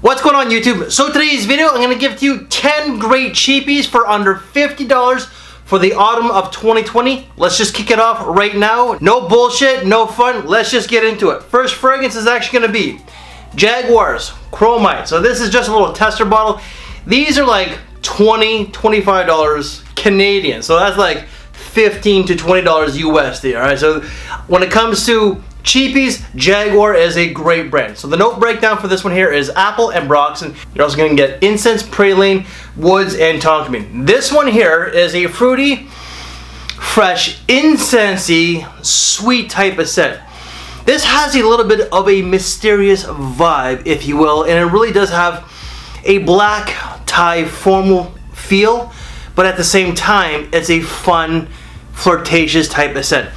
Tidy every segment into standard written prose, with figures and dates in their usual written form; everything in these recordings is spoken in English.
What's going on YouTube? So today's video, I'm going to give to you 10 great cheapies for under $50 for the autumn of 2020. Let's just kick it off right now. No bullshit, no fun. Let's just get into it. First fragrance is actually going to be Jaguar's Chromite. So this is just a little tester bottle. These are like $20-$25 Canadian. So that's like $15 to $20 USD. Alright, so when it comes to cheapies, Jaguar is a great brand. So the note breakdown for this one here is apple and broxen. You're also going to get incense, praline, woods, and tonka bean. This one here is a fruity, fresh, incensey, sweet type of scent. This has a little bit of a mysterious vibe, if you will, and it really does have a black tie formal feel, but at the same time, it's a fun, flirtatious type of scent.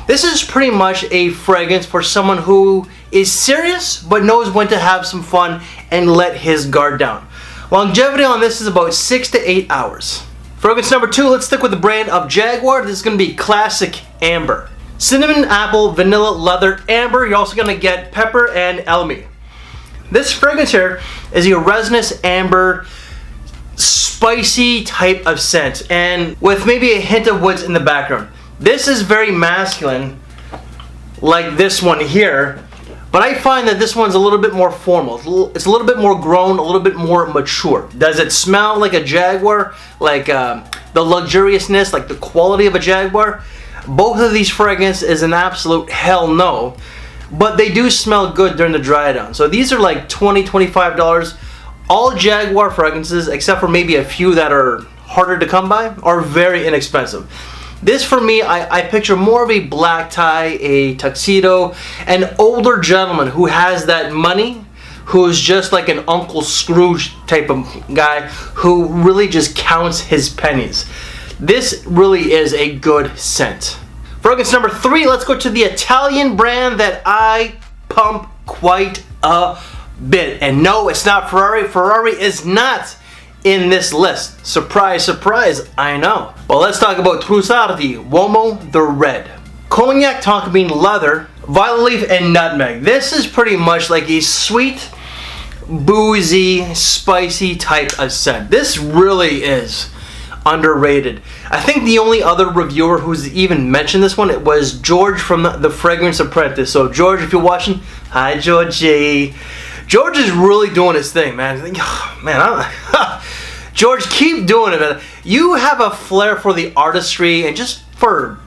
This is pretty much a fragrance for someone who is serious but knows when to have some fun and let his guard down. Longevity on this is about 6 to 8 hours. Fragrance number 2, let's stick with the brand of Jaguar. This is going to be Classic Amber. Cinnamon, apple, vanilla, leather, amber. You're also going to get pepper and elmi. This fragrance here is a resinous amber, spicy type of scent, and with maybe a hint of woods in the background. This is very masculine, like this one here, but I find that this one's a little bit more formal. It's a little bit more grown, a little bit more mature. Does it smell like a Jaguar? Like the luxuriousness, like the quality of a Jaguar? Both of these fragrances is an absolute hell no, but they do smell good during the dry down. So these are like $20-$25. All Jaguar fragrances, except for maybe a few that are harder to come by, are very inexpensive. This for me, I picture more of a black tie, a tuxedo, an older gentleman who has that money, who's just like an Uncle Scrooge type of guy who really just counts his pennies. This really is a good scent. Fragrance number 3, let's go to the Italian brand that I pump quite a bit. And no, it's not Ferrari. Ferrari is not in this list. Surprise, surprise, I know. Well, let's talk about Trussardi Uomo The Red. Cognac, tonka bean, leather, violet leaf, and nutmeg. This is pretty much like a sweet, boozy, spicy type of scent. This really is underrated. I think the only other reviewer who's even mentioned this one, it was George from the Fragrance Apprentice. So George, if you're watching, hi Georgie. George is really doing his thing, man. George, keep doing it, man. You have a flair for the artistry and just for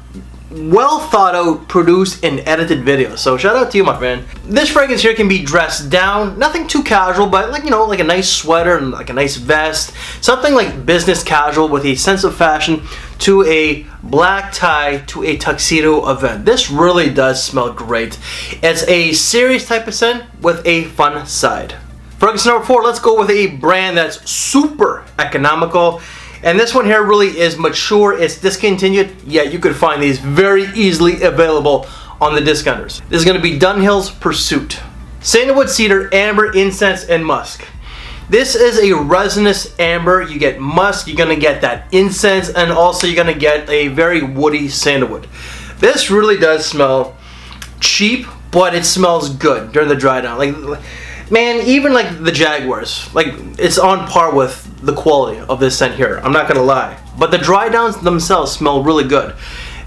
well thought out, produced, and edited videos. So shout out to you, my friend. This fragrance here can be dressed down, nothing too casual, but like, you know, like a nice sweater and like a nice vest, something like business casual with a sense of fashion, to a black tie, to a tuxedo event. This really does smell great. It's a serious type of scent with a fun side. Fragrance number 4, let's go with a brand that's super economical. And this one here really is mature. It's discontinued, yet you could find these very easily available on the discounters. This is going to be Dunhill's Pursuit. Sandalwood, cedar, amber, incense, and musk. This is a resinous amber. You get musk, you're going to get that incense, and also you're going to get a very woody sandalwood. This really does smell cheap, but it smells good during the dry down. Like, man, even like the Jaguars, like it's on par with the quality of this scent here. I'm not gonna lie. But the dry downs themselves smell really good.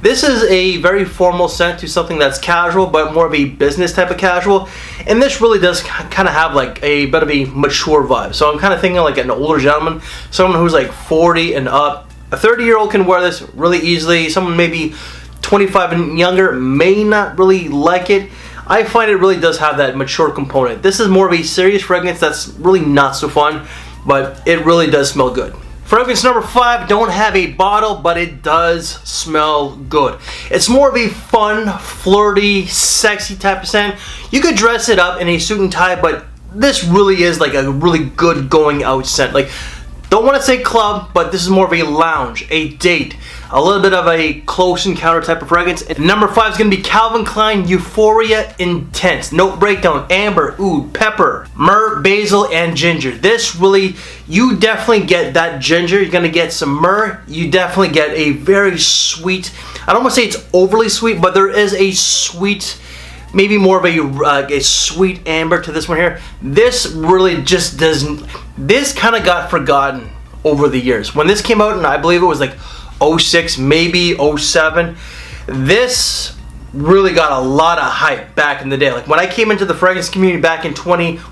This is a very formal scent to something that's casual, but more of a business type of casual. And this really does kind of have like a bit of a mature vibe. So I'm kind of thinking like an older gentleman, someone who's like 40 and up. A 30-year-old can wear this really easily. Someone maybe 25 and younger may not really like it. I find it really does have that mature component. This is more of a serious fragrance that's really not so fun, but it really does smell good. Fragrance number 5, don't have a bottle, but it does smell good. It's more of a fun, flirty, sexy type of scent. You could dress it up in a suit and tie, but this really is like a really good going out scent. Like, don't want to say club, but this is more of a lounge, a date, a little bit of a close encounter type of fragrance. And number 5 is going to be Calvin Klein Euphoria Intense. Note breakdown: amber, oud, pepper, myrrh, basil, and ginger. This really, you definitely get that ginger. You're going to get some myrrh. You definitely get a very sweet, I don't want to say it's overly sweet, but there is a sweet maybe more of a sweet amber to this one here. This really just doesn't, this kind of got forgotten over the years. When this came out, and I believe it was like 06, maybe 07, this really got a lot of hype back in the day. Like when I came into the fragrance community back in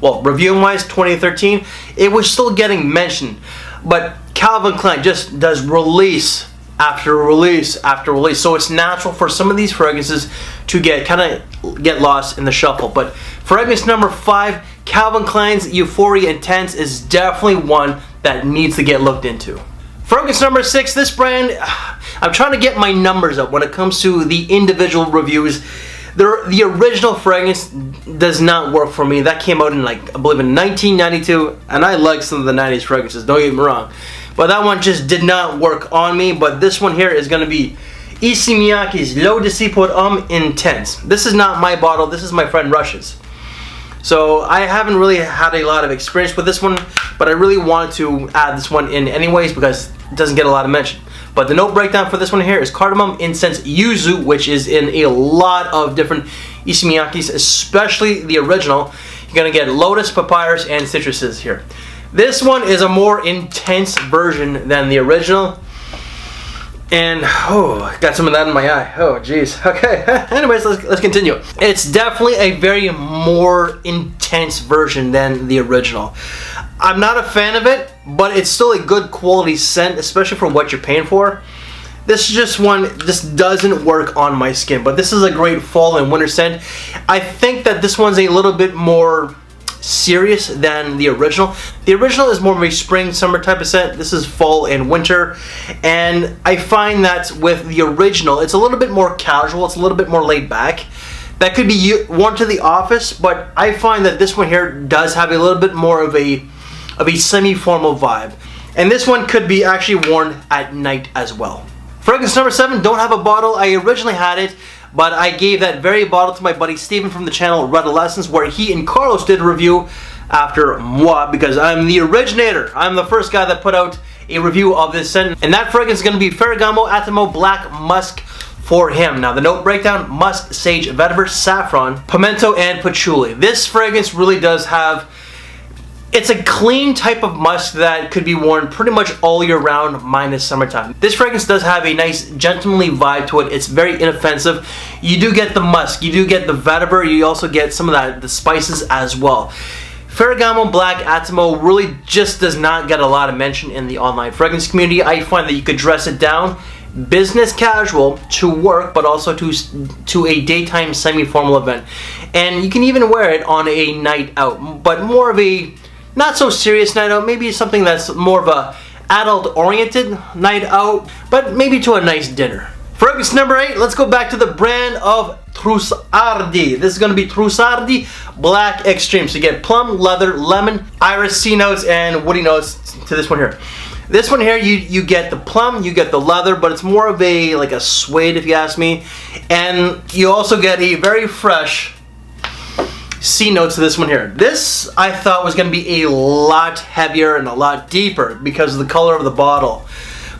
reviewing wise 2013, it was still getting mentioned. But Calvin Klein just does release after release after release, so it's natural for some of these fragrances to get lost in the shuffle. But fragrance number 5, Calvin Klein's Euphoria Intense, is definitely one that needs to get looked into. Fragrance number 6, this brand, I'm trying to get my numbers up when it comes to the individual reviews. The original fragrance does not work for me. That came out in, like, I believe in 1992, and I like some of the 90s fragrances, don't get me wrong. But that one just did not work on me. But this one here is going to be Issey Miyake's L'Eau de Cipre pour Homme Intense. This is not my bottle, this is my friend Rush's. So I haven't really had a lot of experience with this one, but I really wanted to add this one in anyways because it doesn't get a lot of mention. But the note breakdown for this one here is cardamom, incense, yuzu, which is in a lot of different Issey Miyakes, especially the original. You're going to get lotus, papyrus, and citruses here. This one is a more intense version than the original. And, oh, got some of that in my eye. Oh, jeez. Okay, anyways, let's continue. It's definitely a very more intense version than the original. I'm not a fan of it, but it's still a good quality scent, especially for what you're paying for. This is just one, this doesn't work on my skin, but this is a great fall and winter scent. I think that this one's a little bit more serious than the original. The original is more of a spring summer type of scent. This is fall and winter, and I find that with the original it's a little bit more casual, it's a little bit more laid back. That could be worn to the office, but I find that this one here does have a little bit more of a semi-formal vibe, and this one could be actually worn at night as well. Fragrance number 7, don't have a bottle. I originally had it, but I gave that very bottle to my buddy Steven from the channel Red Lessons, where he and Carlos did a review after moi, because I'm the originator. I'm the first guy that put out a review of this scent, and that fragrance is going to be Ferragamo Attimo Black Musk for him. Now the note breakdown: musk, sage, vetiver, saffron, pimento, and patchouli. This fragrance really does have, it's a clean type of musk that could be worn pretty much all year round minus summertime. This fragrance does have a nice gentlemanly vibe to it. It's very inoffensive. You do get the musk, you do get the vetiver, you also get some of the spices as well. Ferragamo Black Attimo really just does not get a lot of mention in the online fragrance community. I find that you could dress it down business casual to work, but also to a daytime semi-formal event. And you can even wear it on a night out, but more of a not so serious night out, maybe something that's more of a adult oriented night out, but maybe to a nice dinner. Fragrance number 8, let's go back to the brand of Trussardi. This is going to be Trussardi Black Extreme. So you get plum, leather, lemon, iris, sea notes, and woody notes to this one here. This one here, you get the plum, you get the leather, but it's more of a like a suede if you ask me, and you also get a very fresh C notes to this one here. This I thought was going to be a lot heavier and a lot deeper because of the color of the bottle.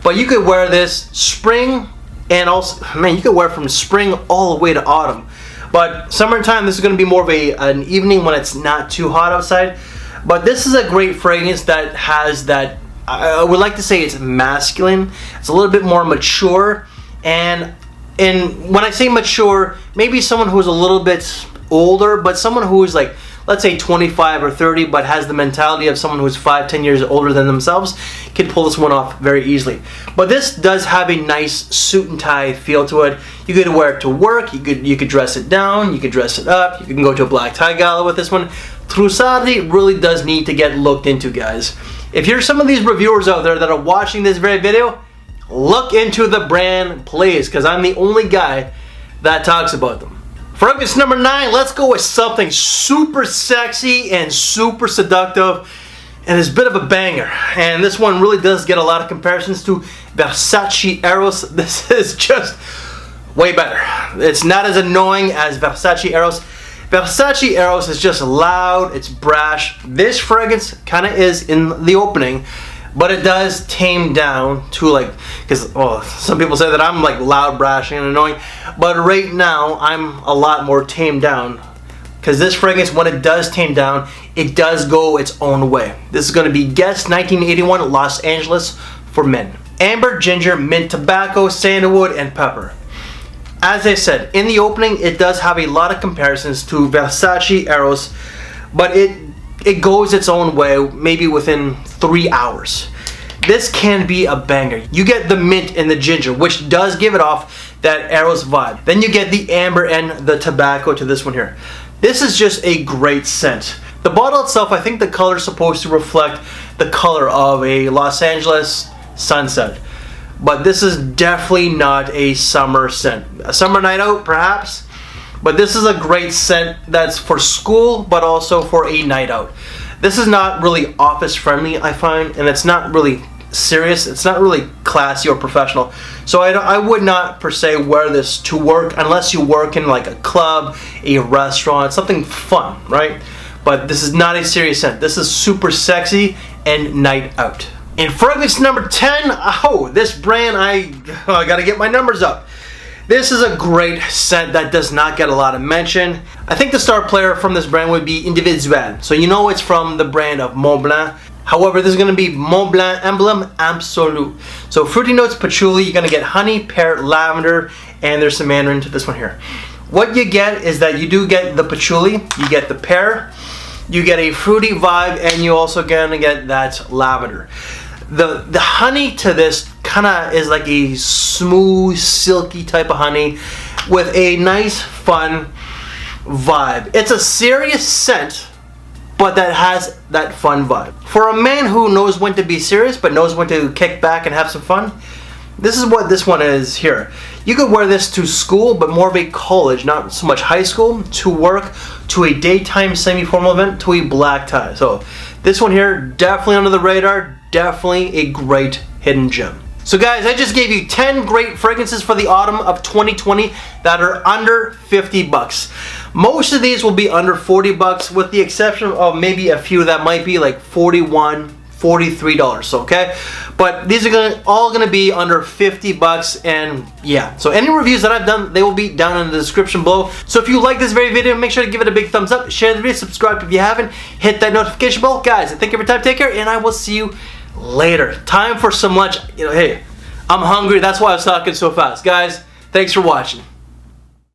But you could wear this spring, and also, man, you could wear it from spring all the way to autumn. But summertime, this is going to be more of an evening when it's not too hot outside. But this is a great fragrance that has that, I would like to say it's masculine. It's a little bit more mature. And when I say mature, maybe someone who's a little bit older, but someone who is like, let's say 25 or 30, but has the mentality of someone who's 5-10 years older than themselves, can pull this one off very easily. But this does have a nice suit and tie feel to it. You could wear it to work, you could dress it down, you could dress it up, you can go to a black tie gala with this one. Trussardi really does need to get looked into, guys. If you're some of these reviewers out there that are watching this very video, look into the brand, please, because I'm the only guy that talks about them. Fragrance number 9, let's go with something super sexy and super seductive, and it's a bit of a banger. And this one really does get a lot of comparisons to Versace Eros. This is just way better. It's not as annoying as Versace Eros. Versace Eros is just loud, it's brash. This fragrance kind of is in the opening, but it does tame down to like, because some people say that I'm like loud, brash, and annoying, but right now I'm a lot more tamed down, because this fragrance, when it does tame down, it does go its own way. This is going to be Guess 1981 Los Angeles for men. Amber, ginger, mint tobacco, sandalwood, and pepper. As I said in the opening, it does have a lot of comparisons to Versace Eros, but it goes its own way, maybe within 3 hours. This can be a banger. You get the mint and the ginger, which does give it off that Eros vibe. Then you get the amber and the tobacco to this one here. This is just a great scent. The bottle itself, I think the color is supposed to reflect the color of a Los Angeles sunset. But this is definitely not a summer scent. A summer night out, perhaps. But this is a great scent that's for school, but also for a night out. This is not really office friendly, I find, and it's not really serious. It's not really classy or professional. So I would not per se wear this to work unless you work in like a club, a restaurant, something fun, right? But this is not a serious scent. This is super sexy and night out. In fragrance number 10, this brand, I gotta get my numbers up. This is a great scent that does not get a lot of mention. I think the star player from this brand would be Individual. So you know it's from the brand of Montblanc. However, this is going to be Montblanc Emblem Absolu. So fruity notes, patchouli, you're going to get honey, pear, lavender, and there's some mandarin to this one here. What you get is that you do get the patchouli, you get the pear, you get a fruity vibe, and you also going to get that lavender. The honey to this kind of is like a smooth, silky type of honey with a nice, fun vibe. It's a serious scent, but that has that fun vibe. For a man who knows when to be serious, but knows when to kick back and have some fun, this is what this one is here. You could wear this to school, but more of a college, not so much high school, to work, to a daytime semi-formal event, to a black tie. So this one here, definitely under the radar, definitely a great hidden gem. So guys, I just gave you 10 great fragrances for the autumn of 2020 that are under 50 bucks. Most of these will be under 40 bucks with the exception of maybe a few that might be like $41, $43, okay? But these are all gonna be under 50 bucks, and yeah. So any reviews that I've done, they will be down in the description below. So if you like this very video, make sure to give it a big thumbs up, share the video, subscribe if you haven't, hit that notification bell. Guys, thank you for your time, take care, and I will see you later. Time for some lunch. You know, hey, I'm hungry, that's why I was talking so fast. Guys, thanks for watching.